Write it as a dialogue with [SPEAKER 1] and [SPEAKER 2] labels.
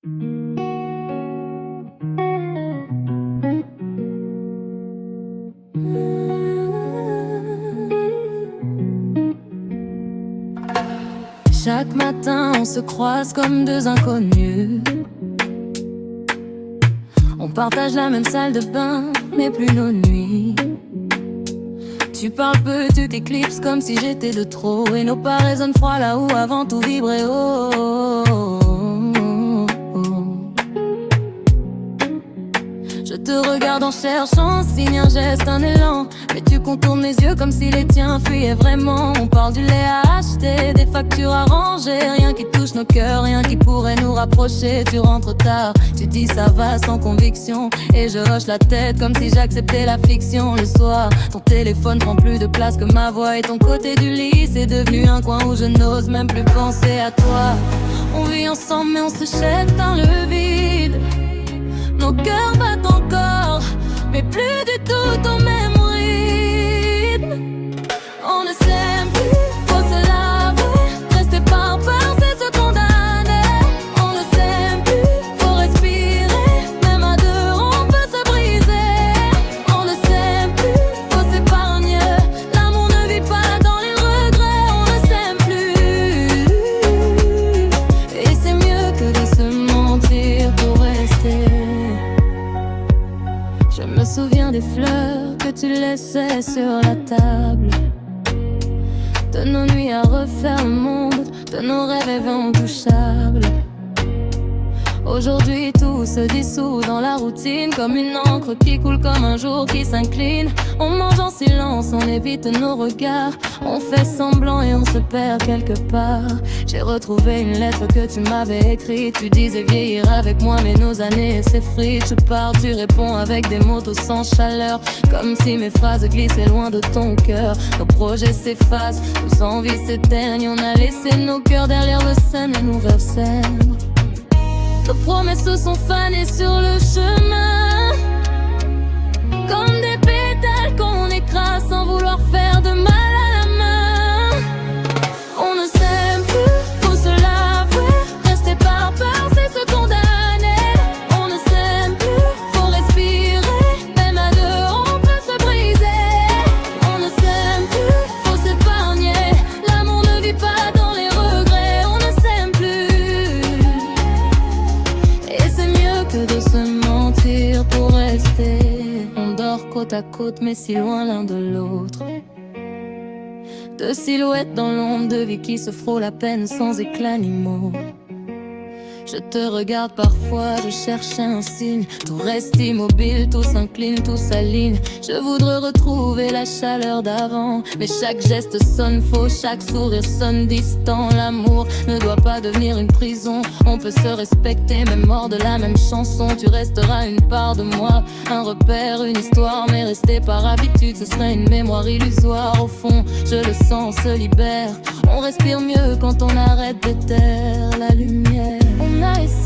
[SPEAKER 1] Chaque matin on se croise comme deux inconnus. On partage la même salle de bain, mais plus nos nuits. Tu parles peu, tu t'éclipses comme si j'étais de trop. Et nos pas résonnent froid là où avant tout vibrait haut. Je te regarde en cherchant un signe, un geste, un élan. Mais tu contournes mes yeux comme si les tiens fuyaient vraiment. On parle du lait à acheter, des factures à ranger. Rien qui touche nos cœurs, rien qui pourrait nous rapprocher. Tu rentres tard, tu dis ça va sans conviction. Et je hoche la tête comme si j'acceptais la fiction. Le soir, ton téléphone prend plus de place que ma voix. Et ton côté du lit, c'est devenu un coin où je n'ose même plus penser à toi. On vit ensemble mais on se jette dans le vide. Nos cœurs battent encore, mais plus du tout au même rythme. On ne s'aime plus, faut se laver. Rester par peur, c'est se condamner. On ne s'aime plus, faut respirer. Même à deux, on peut se briser. On ne s'aime plus, faut s'épargner. L'amour ne vit pas dans les regrets. On ne s'aime plus. Et c'est mieux que de se mentir pour rester. Je me souviens des fleurs que tu laissais sur la table, de nos nuits à refaire le monde, de nos rêves intouchables. Aujourd'hui tout se dissout dans la routine, comme une encre qui coule, comme un jour qui s'incline. On mange en silence, on évite nos regards. On fait semblant et on se perd quelque part. J'ai retrouvé une lettre que tu m'avais écrite. Tu disais vieillir avec moi mais nos années s'effritent. Je pars, tu réponds avec des mots tout sans chaleur, comme si mes phrases glissaient loin de ton cœur. Nos projets s'effacent, nos envies s'éteignent. On a laissé nos cœurs derrière le Seine et nous versèmes. Nos promesses se sont fanées sur le chemin, comme des pétales qu'on écrase sans vouloir faire de mal à la main. On ne s'aime plus, faut se l'avouer. Rester par peur, c'est se condamner. On ne s'aime plus, faut respirer. Même à deux, on peut se briser. On ne s'aime plus, faut s'épargner. L'amour ne vit pas dans les regrets. On ne s'aime plus. Que de se mentir pour rester. On dort côte à côte mais si loin l'un de l'autre. Deux silhouettes dans l'ombre, de vie qui se frôlent à peine sans éclat ni mots. Je te regarde parfois, je cherche un signe. Tout reste immobile, tout s'incline, tout s'aligne. Je voudrais retrouver la chaleur d'avant, mais chaque geste sonne faux, chaque sourire sonne distant. L'amour ne doit pas devenir une prison. On peut se respecter, même mort de la même chanson. Tu resteras une part de moi, un repère, une histoire. Mais rester par habitude, ce serait une mémoire illusoire. Au fond, je le sens, on se libère. On respire mieux quand on arrête de taire la lumière. On a essayé